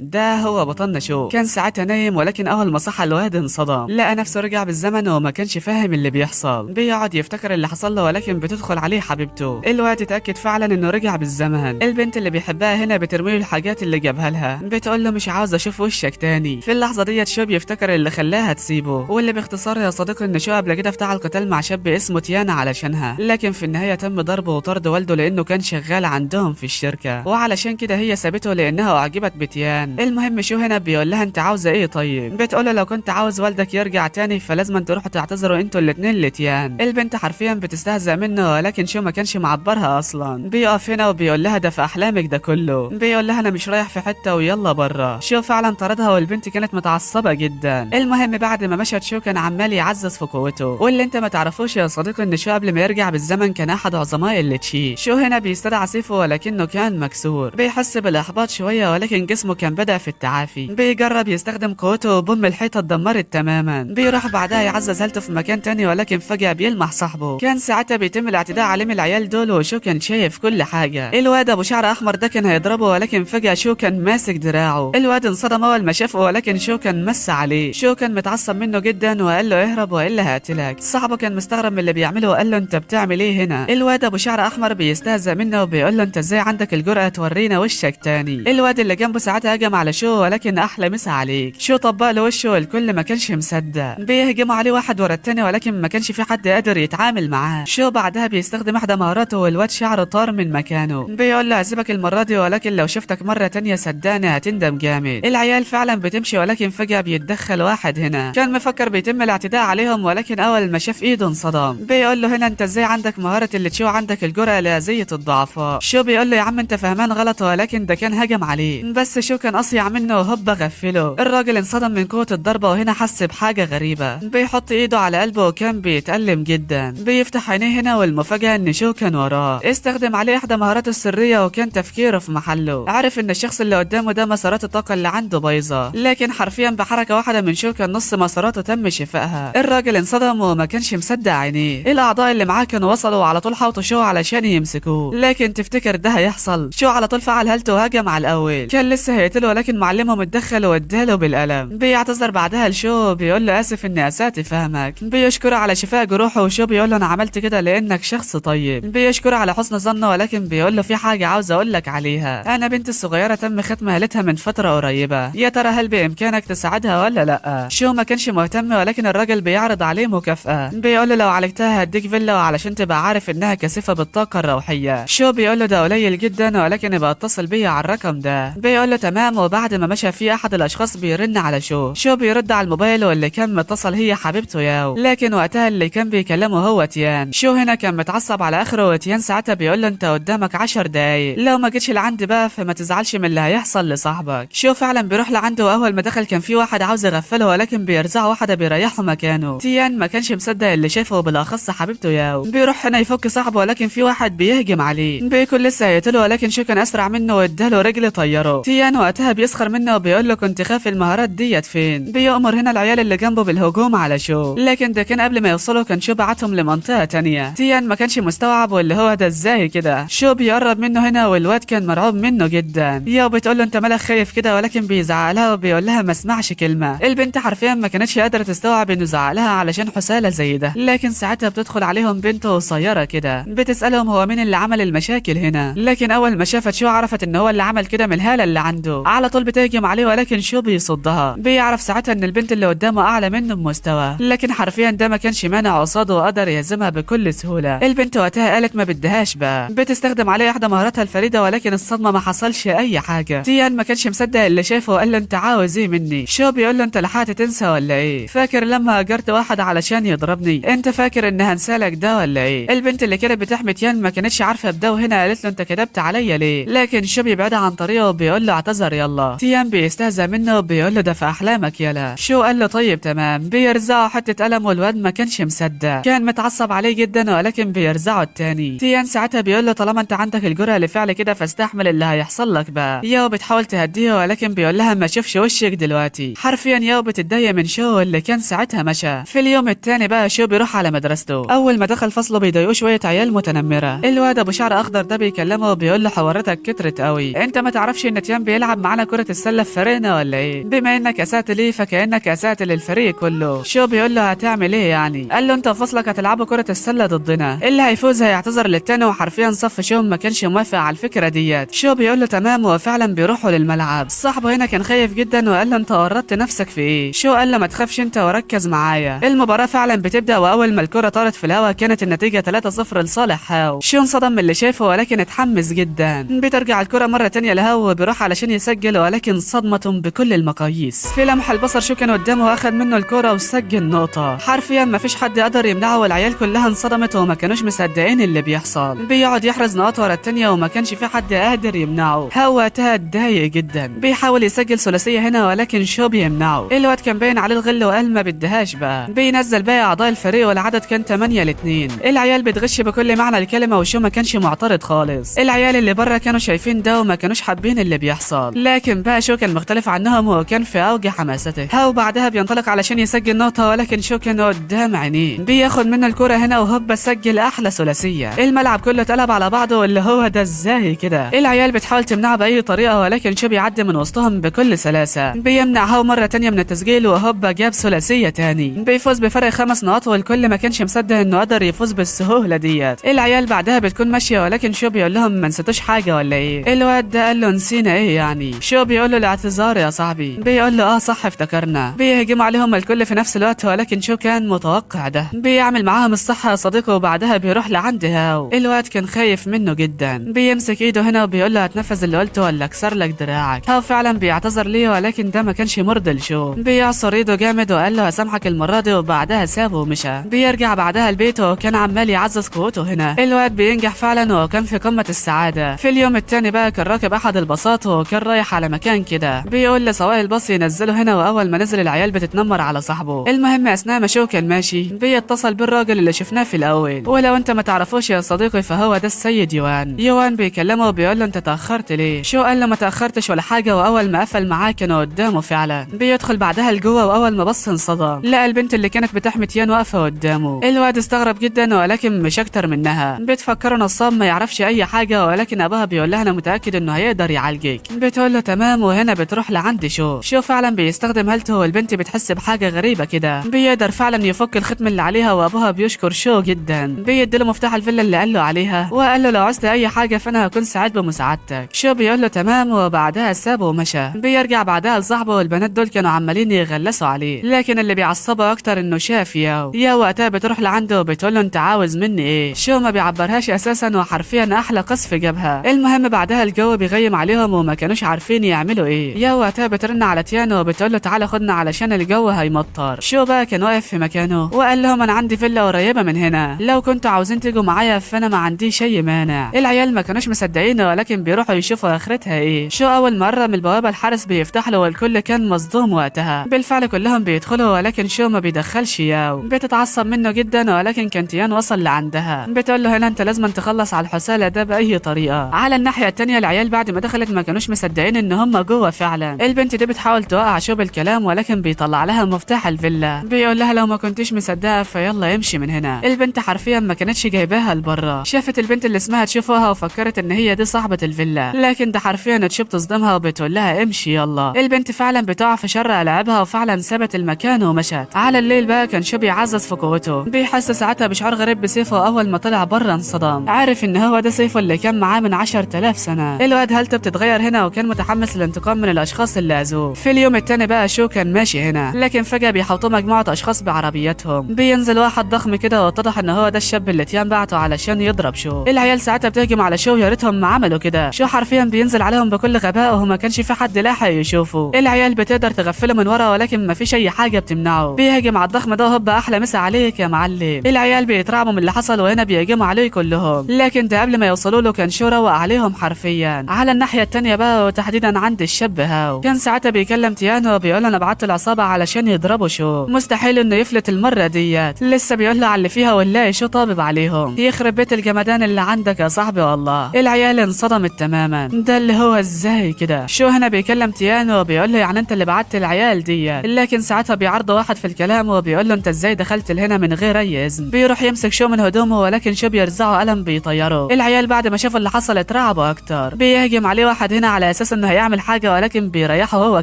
ده هو بطلنا شو. كان ساعتها نايم، ولكن اول ما صحى الواد انصدم، لقى نفسه رجع بالزمن وما كانش فاهم اللي بيحصل. بيقعد يفتكر اللي حصل له، ولكن بتدخل عليه حبيبته. الواد اتاكد فعلا انه رجع بالزمن. البنت اللي بيحبها هنا بترمي له الحاجات اللي جابها لها، بتقول له مش عاوز اشوف وشك تاني. في اللحظه ديت شو بيفتكر اللي خلاها تسيبه، واللي باختصار يا صديقي ان شو قبل كده افتعل قتال مع شاب اسمه تيانا علشانها، لكن في النهايه تم ضربه وطرد والده لانه كان شغال عندهم في الشركه، وعلشان كده هي سابته لانها اعجبت بتيان. المهم شو هنا بيقول لها انت عاوزه ايه طيب؟ بتقول له لو كنت عاوز والدك يرجع تاني فلازم تروحوا تعتذروا انتوا الاتنين لتيان. البنت حرفيا بتستهزأ منه، ولكن شو ما كانش معبرها اصلا. بيقف هنا وبيقول لها ده في احلامك ده كله. بيقول لها انا مش رايح في حته ويلا برا. شو فعلا طردها والبنت كانت متعصبه جدا. المهم بعد ما مشت شو كان عمال يعزز في قوته، واللي انت ما تعرفوش يا صديقي ان شو قبل ما يرجع بالزمن كان احد عظماء الليتشي. شو هنا بيستدعى سيفه ولكنه كان مكسور، بيحس بالاحباط شويه ولكن جسمه كان بدأ في التعافي. بيجرب يستخدم قوته وبوم الحيطه اتدمرت تماما. بيروح بعدها يعزز هالته في مكان تاني، ولكن فجأة بيلمح صاحبه. كان ساعتها بيتم الاعتداء عليه من العيال دول، وشو كان شايف كل حاجه. الواد ابو شعر احمر ده كان هيضربه، ولكن فجأة شو كان ماسك دراعه. الواد انصدم اول ما شافه، ولكن شو كان مس عليه. شو كان متعصب منه جدا وقال له اهرب والا هقتلك. صاحبه كان مستغرب من اللي بيعمله وقال له انت بتعمل ايه هنا؟ الواد ابو شعر احمر بيستهزأ منه وبيقول له انت ازاي عندك الجرأة تورينا وشك تاني؟ الواد اللي جنبه ساعتها هجم على شو، ولكن احلى مسا عليك. شو طبق له وشه والكل ما كانش مصدق. بيهجموا عليه واحد ورا التاني، ولكن ما كانش في حد قادر يتعامل معاه. شو بعدها بيستخدم احدى مهاراته والواد شعره طار من مكانه. بيقول له هسيبك المره دي، ولكن لو شفتك مره تانية صدقني هتندم جامد. العيال فعلا بتمشي، ولكن فجأة بيتدخل واحد هنا كان مفكر بيتم الاعتداء عليهم، ولكن اول ما شاف ايده انصدم. بيقول له هنا انت ازاي عندك مهاره اللي تشو عندك الجرأة لأذية الضعفاء؟ شو بيقول له يا عم انت فهمان غلط، ولكن ده كان هجم عليه، بس شو كان اصيع منه وهوبا غفله. الراجل انصدم من قوة الضربة، وهنا حس بحاجة غريبة. بيحط ايده على قلبه وكان بيتألم جدا. بيفتح عينيه هنا والمفاجأة ان شو كان وراه. استخدم عليه احدى مهاراته السرية وكان تفكيره في محله. عرف ان الشخص اللي قدامه ده مسارات الطاقة اللي عنده بايظة، لكن حرفيا بحركة واحدة من شو كان نص مساراته تم شفائها. الراجل انصدم وما كانش مصدق عينيه. الاعضاء اللي معاه كانوا وصلوا وعلى طول حاطوا شو علشان يمسكوه، لكن تفتكر ده هيحصل؟ شو على طول فعل هالته وهجم على الاول. كان لسه هيقتله، ولكن معلمهم اتدخل واداله بالقلم. بيعتذر بعدها لشو، بيقول له اسف اني اسأت فهمك. بيشكره على شفاء جروحه، وشو بيقول له انا عملت كده لانك شخص طيب. بيشكره على حسن ظنه، ولكن بيقول له في حاجه عاوز اقول لك عليها. انا بنتي الصغيره تم ختم هالتها من فتره قريبه، يا ترى هل بامكانك تساعدها ولا لا؟ شو ما كانش مهتم، ولكن الراجل بيعرض عليه مكافاه. بيقول له لو عالجتها هديك فيلا وعلشان تبقى عارف انها كثيفه بالطاقه الروحيه. شو بيقول له ده قليل جدا، ولكن يبقى اتصل بيا على الرقم ده. بيقول له تمام. وبعد ما مشى في احد الاشخاص بيرن على شو بيرد على الموبايل، واللي كان متصل هي حبيبته ياو، لكن وقتها اللي كان بيكلمه هو تيان. شو هنا كان متعصب على اخره، وتيان ساعتها بيقول له انت قدامك 10 دقايق، لو ما جيتش لعندي بقى فما تزعلش من اللي هيحصل لصاحبك. شو فعلا بيروح لعنده، واول ما دخل كان في واحد عاوز يغفله، ولكن بيرزعه واحده بيريحه مكانه. تيان ما كانش مصدق اللي شافه، بالاخص حبيبته ياو. بيروح هنا يفك صاحبه، ولكن في واحد بيهجم عليه. بيكون لسه هيقتله، ولكن شو كان اسرع منه واداله رجل طيره. تيان وقتها بيسخر منه وبيقول له كنت خاف المهارات ديت فين. بيأمر هنا العيال اللي جنبه بالهجوم على شو، لكن ده كان قبل ما يوصلوا كان شو بعتهم لمنطقه تانية. تيان ما كانش مستوعب، واللي هو ده ازاي كده. شو بيقرب منه هنا والواد كان مرعوب منه جدا. يا بتقول له انت مالك خايف كده، ولكن بيزعق لها وبيقول لها ما اسمعش كلمه. البنت حرفيا ما كانتش قادره تستوعب انه زعق لها علشان حساله زي ده، لكن ساعتها بتدخل عليهم بنت قصيره كده بتسالهم هو مين اللي عمل المشاكل هنا. لكن اول ما شافت شو عرفت ان هو اللي عمل كده من الهاله اللي عنده. على طول بتهجم عليه، ولكن شو بيصدها. بيعرف ساعتها ان البنت اللي قدامه اعلى منه بمستوى، لكن حرفيا ده ما كانش مانع قصاده وقدر يهزمها بكل سهوله. البنت وقتها قالت ما بدهاش بقى. بتستخدم عليه احدى مهاراتها الفريده، ولكن الصدمه ما حصلش اي حاجه. تيان ما كانش مصدق اللي شافه وقال له انت عاوز ايه مني؟ شو بيقول له انت لحقت تنسى ولا ايه؟ فاكر لما اجرت واحد علشان يضربني؟ انت فاكر ان هنسالك ده ولا ايه؟ البنت اللي كانت بتحمي تيان ما كانتش عارفه بده، وهنا قالت له انت كدبت عليا ليه؟ لكن شو بيبعدها عن طريقه وبيقول له اعتذر يلا. تيان بيستهزأ منه وبيقول له ده في احلامك يلا. شو قال له طيب تمام. بيرزعه حته قلم، والواد ما كانش مصدق، كان متعصب عليه جدا، ولكن بيرزعه التاني. تيان ساعتها بيقول له طالما انت عندك الجرأة لفعل كده فاستحمل اللي هيحصل لك بقى. ياو بتحاول تهديه، ولكن بيقول لها ما اشوفش وشك دلوقتي. حرفيا ياو بتتضايق من شو اللي كان ساعتها مشى. في اليوم التاني بقى شو بيروح على مدرسته. اول ما دخل فصله بيضايقوه شويه عيال متنمره. الواد ابو شعر اخضر ده بيكلمه وبيقول له حواراتك كترت قوي، انت ما تعرفش ان تيان بيلعب معانا كرة السلة في فريقنا ولا ايه؟ بما انك اسأت ليه فكأنك اسأت للفريق كله. شو بيقول له هتعمل ايه يعني؟ قال له انت وفصلك هتلعبوا كرة السلة ضدنا، اللي هيفوز هيعتذر للتاني، وحرفيا صف شو ما كانش موافق على الفكرة ديت. شو بيقول له تمام، وفعلا بيروحوا للملعب. صاحبه هنا كان خايف جدا وقال له انت ورطت نفسك في ايه؟ شو قال له ما تخافش انت وركز معايا. المباراة فعلا بتبدأ، واول ما الكرة طارت في الهواء كانت النتيجة 3-0 لصالح هاو. شو انصدم من اللي شافه ولكن اتحمس جدا. بترجع الكرة مرة تانية لهاو وبيروح علشان يسجل، ولكن صدمة بكل المقاييس. في لمح البصر شو كان قدامه واخد منه الكرة وسجل نقطة. حرفيا ما فيش حد قدر يمنعه، والعيال كلها انصدمت وما كانوش مصدقين اللي بيحصل. بيقعد يحرز نقاط ورا التانية وما كانش في حد قادر يمنعه. هاو وقتها اتضايق جدا، بيحاول يسجل ثلاثية هنا ولكن شو بيمنعه. الواد كان باين عليه الغل وقال ما بدهاش بقى. بينزل باقي اعضاء الفريق والعدد كان 8-2. العيال بتغش بكل معنى الكلمة، وشو ما كانش معترض خالص. العيال اللي بره كانوا شايفين ده وما كانوش حابين اللي بيحصل، لكن بقى شو كان مختلف عنهم وكان في اوج حماسته. هاو بعدها بينطلق علشان يسجل نقطة، ولكن شو كان قدام عينيه. بياخد منه الكرة هنا وهوب سجل احلى ثلاثية. الملعب كله اتقلب على بعضه، واللي هو ده ازاي كده؟ العيال بتحاول تمنعه باي طريقة، ولكن شو بيعدي من وسطهم بكل سلاسة. بيمنع هاو مرة تانية من التسجيل، وهوب جاب ثلاثية تاني. بيفوز بفرق 5 نقاط، والكل ما كانش مصدق انه قدر يفوز بالسهولة ديت. العيال بعدها بتكون ماشية، ولكن شو بيقول لهم ما نسيتوش حاجة ولا ايه؟ الواد ده قال له نسينا ايه يعني؟ شو بيقول له الاعتذار يا صاحبي. بيقول له صح افتكرنا. بيهجموا عليهم الكل في نفس الوقت، ولكن شو كان متوقع ده. بيعمل معاهم الصح يا صديقي، وبعدها بيروح لعند هاو. الواد كان خايف منه جدا. بيمسك ايده هنا وبيقول له هتنفذ اللي قلته ولا اكسر لك دراعك. هاو فعلا بيعتذر ليه، ولكن ده ما كانش مرضي لشو. بيعصر ايده جامد وقال له هسامحك المرة دي، وبعدها سابه ومشى. بيرجع بعدها البيت وكان عمال يعزز قوته هنا. الواد بينجح فعلا وكان في قمة السعادة. في اليوم التاني بقى كان راكب احد الباصات وكان رايح على مكان كده. بيقول لسواق الباص ينزله هنا، واول ما نزل العيال بتتنمر على صاحبه. المهم اثناء ما شو كان ماشي بيتصل بالراجل اللي شفناه في الاول، ولو انت ما تعرفوش يا صديقي فهو ده السيد يوان. يوان بيكلمه وبيقول له انت تاخرت ليه؟ شو قال له ما تاخرتش ولا حاجه، واول ما قفل معاه كانوا قدامه فعلا. بيدخل بعدها لجوه، واول ما بص انصدم، لقى البنت اللي كانت بتحمي تيان واقفه قدامه. الواد استغرب جدا ولكن مش اكتر منها. بتفكره نصاب ما يعرفش اي حاجه، ولكن ابوها بيقول لها انا متاكد انه هيقدر يعالجك. بتقول له تمام، وهنا بتروح لعند شو فعلا بيستخدم هالته، والبنت بتحس بحاجه غريبه كده. بيقدر فعلا يفك الختم اللي عليها، وابوها بيشكر شو جدا. بيديله مفتاح الفيلا اللي قال له عليها، وقال له لو عوزت اي حاجه فانا هكون سعيد بمساعدتك. شو بيقول له تمام، وبعدها سابه ومشى. بيرجع بعدها لصاحبه، والبنات دول كانوا عمالين يغلسوا عليه، لكن اللي بيعصبه اكتر انه شاف ياو وقتها بتروح لعنده وبتقول له انت عاوز مني ايه؟ شو ما بيعبرهاش اساسا، وحرفيا احلى قصف جابها. المهم بعدها الجو بيغيم عليهم وما كانوش عارفين يعملوا ايه. ياو وقتها بترن على تيانو وبتقول له تعالى خدنا علشان الجو هيمطر. شو بقى كان واقف في مكانه وقال لهم انا عندي فيلا قريبه من هنا، لو كنتوا عاوزين تيجوا معايا فانا ما عنديش اي مانع. العيال ما كانوش مصدقين، ولكن بيروحوا يشوفوا اخرتها ايه. شو اول مره من البوابه الحارس بيفتح له، والكل كان مصدوم وقتها. بالفعل كلهم بيدخلوا، ولكن شو ما بيدخلش ياو. بتتعصب منه جدا، ولكن كان تيان وصل لعندها. بتقول له هنا انت لازم تخلص على الحسالة ده باي طريقه. على الناحيه التانيه العيال بعد ما دخلت ما كانوش مصدقين ان هم جوه فعلا. البنت دي بتحاول توقع شو بالكلام، ولكن بيطلع لها مفتاح الفيلا. بيقول لها لو ما كنتيش مصدقه فيلا امشي من هنا. البنت حرفيا ما كانتش جايباها لبره. شافت البنت اللي اسمها تشوفها وفكرت ان هي دي صاحبه الفيلا، لكن ده حرفيا تشوف تصدمها وبتقول لها امشي يلا. البنت فعلا بتقع في شر العابها، وفعلا سابت المكان ومشت. على الليل بقى كان شو بيعزز في قوته. بيحس ساعتها بشعور غريب بسيفه، اول ما طلع بره انصدم، عارف ان هو ده سيفه اللي كان معاه من 10,000 سنه. الواد هالته بتتغير هنا، وكان متحمس للانتقام من الاشخاص اللي اذوه. في اليوم التاني بقى شو كان ماشي هنا، لكن فجاه بيحوطوا مجموعه اشخاص بعربياتهم. بينزل واحد ضخم كده، واتضح ان هو ده الشاب اللي تيان بعته علشان يضرب شو. العيال ساعتها بتهجم على شو، يا ريتهم ما عملوا كده. شو حرفيا بينزل عليهم بكل غباء، وما كانش في حد لاحق يشوفه. العيال بتقدر تغفله من ورا، ولكن ما فيش اي حاجه بتمنعه. بيهجم على الضخم ده، هوب احلى مسا عليك يا معلم. العيال بيترعبوا من اللي حصل، وهنا بيهجموا عليه كلهم، لكن ده قبل ما يوصلوا له كان شو روق عليهم حرفيا. على الناحيه التانيه بقى، وتحديدا عند الشاب هاو، كان ساعتها بيكلم تيانو وبيقول انا بعت العصابه علشان يضربوا شو، مستحيل انه يفلت المره ديت. لسه بيقول له على اللي فيها ونلاقي شو طابب عليهم. يخرب بيت الجمدان اللي عندك يا صاحبي والله. العيال انصدمت تماما، ده اللي هو ازاي كده؟ شو هنا بيكلم تيانو وبيقول له يعني انت اللي بعت العيال ديت، لكن ساعتها بيعرض واحد في الكلام وبيقول له انت ازاي دخلت لهنا من غير اي اذن. بيروح يمسك شو من هدومه، ولكن شو بيرزعه قلم بيطيره. العيال بعد ما شافوا اللي حصل اترعبوا اكتر. بيهجم عليه واحد هنا على اساس انه انه هيعمل حاجه ولكن بيريحه هو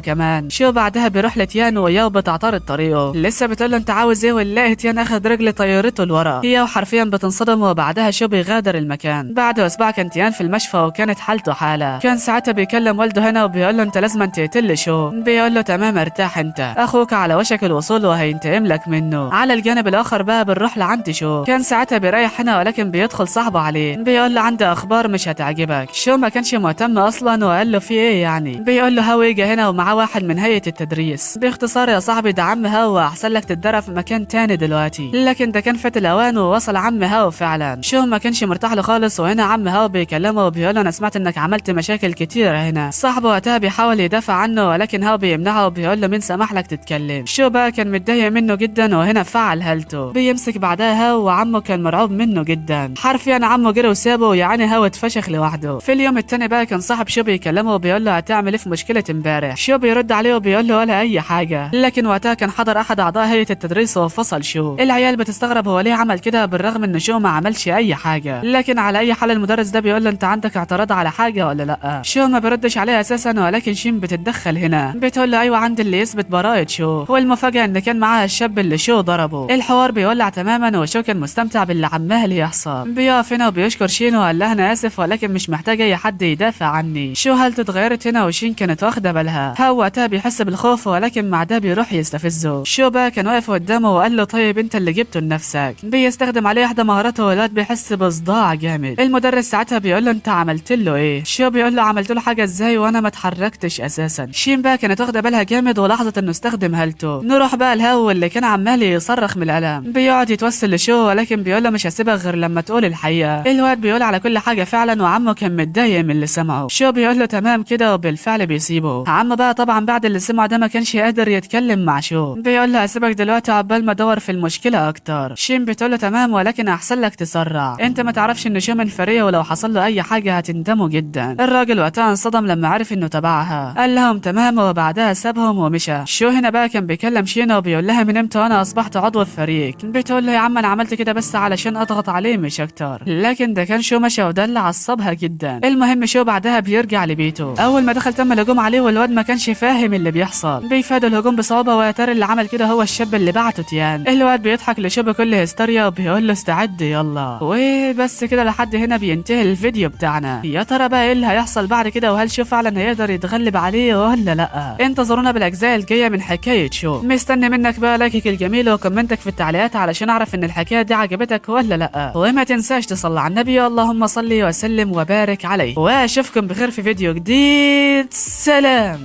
كمان. شو بعدها بيروح لتيان وياو بتعترض طريقه، لسه بتقول له انت عاوز ايه، ونلاقي تيان اخد رجل طيارته لورا. هي وحرفيا بتنصدم وبعدها شو بيغادر المكان. بعد اسبوع كان تيان في المشفى وكانت حالته حاله. كان ساعتها بيكلم والده هنا وبيقول له انت لازم تقتل شو. بيقول له تمام ارتاح انت، اخوك على وشك الوصول وهينتقم لك منه. على الجانب الاخر بقى بنروح لعند شو. كان ساعتها بيريح هنا ولكن بيدخل صاحبه عليه بيقول له عندي اخبار مش هتعجبك. شو ما كانش مهتم اصلا وقال له في ايه يعني. بيقول له هو يجي هنا ومعاه واحد من هيئه التدريس. باختصار يا صاحبي ده عم هوا احسن لك تتدرب في مكان تاني دلوقتي. لكن ده كان فات الاوان ووصل عم هوا فعلا. شو ما كانش مرتاح له خالص، وهنا عم هوا بيكلمه وبيقول له انا سمعت انك عملت مشاكل كتير هنا. صاحبه وقتها بيحاول يدافع عنه ولكن هوا بيمنعه وبيقول له مين سمح لك تتكلم. شو بقى كان متضايق منه جدا وهنا فعل هالته. بيمسك بعدها هوا وعمه كان مرعوب منه جدا. حرفيا عمه جري وسابه يعني هوا اتفشخ لوحده. في اليوم التاني بقى كان صاحب شو بيكلمه وبيقول له هتعمل ايه في مشكله امبارح. شو بيرد عليه وبيقول له ولا اي حاجه. لكن وقتها كان حضر احد اعضاء هيئه التدريس وفصل شو. العيال بتستغرب هو ليه عمل كده بالرغم ان شو ما عملش اي حاجه. لكن على اي حال المدرس ده بيقول له انت عندك اعتراض على حاجه ولا لا. شو ما بيردش عليه اساسا ولكن شين بتتدخل هنا بتقول له ايوه عندي اللي يثبت براءه شو. والمفاجاه ان كان معاها الشاب اللي شو ضربه. الحوار بيولع تماما وشو كان مستمتع باللي عمال يحصل. بيقف هنا وبيشكر شين وقال لها انا اسف ولكن مش محتاج اي حد يدافع عني. شو هالته اتغيرت هنا وشين كانت واخده بالها. هو وقتها بيحس بالخوف ولكن مع ده بيروح يستفزه. شو بقى كان واقف قدامه وقال له طيب انت اللي جبته لنفسك. بيستخدم عليه احدى مهاراته والواد بيحس بصداع جامد. المدرس ساعتها بيقول له انت عملت له ايه. شو بيقول له عملت له حاجه ازاي وانا ما اتحركتش اساسا. شين بقى كانت واخده بالها جامد ولاحظت انه استخدم هالته. نروح بقى الهو اللي كان عمال يصرخ من الالم. بيقعد يتوسل لشو ولكن بيقول له مش هسيبك غير لما تقول الحقيقه. الواد بيقول على كل حاجه فعلا وعمه كان متضايق من اللي سمعه. شو بيقول له تمام كده وبالفعل بيسيبه. عمه بقى طبعا بعد اللي سمعه ده ما كانش قادر يتكلم مع شو. بيقول له هسيبك دلوقتي عقبال ما ادور في المشكله اكتر. شين بتقول له تمام ولكن احسن لك تسرع، انت ما تعرفش ان شو من فريه ولو حصل له اي حاجه هتندموا جدا. الراجل وقتها انصدم لما عرف انه تبعها. قال لهم تمام وبعدها سابهم ومشى. شو هنا بقى كان بيكلم شينا وبيقول لها من امتى وانا اصبحت عضو الفريق. بتقول له يا عم انا عملت كده بس علشان اضغط عليه مش اكتر. لكن ده كان شو مشى وده اللي عصبها جدا. المهم شو بعدها بيرجع لبيته. اول ما دخل تم الهجوم عليه والواد ما كانش فاهم اللي بيحصل. بيفادوا الهجوم بصعوبه ويا ترى اللي عمل كده هو الشاب اللي بعته تيان. الواد بيضحك لشو بكل هستيريا وبيقول له استعد يلا. وبس كده لحد هنا بينتهي الفيديو بتاعنا. يا ترى بقى ايه اللي هيحصل بعد كده وهل شو فعلا هيقدر يتغلب عليه ولا لا. انتظرونا بالاجزاء الجايه من حكايه شو. مستني منك بقى لايكك الجميل وكومنتك في التعليقات علشان اعرف ان الحكايه دي عجبتك ولا لا. وما تنساش تصلي على النبي اللهم صل وسلم وبارك عليه. واشوفكم بخير في فيديو جديد. سلام.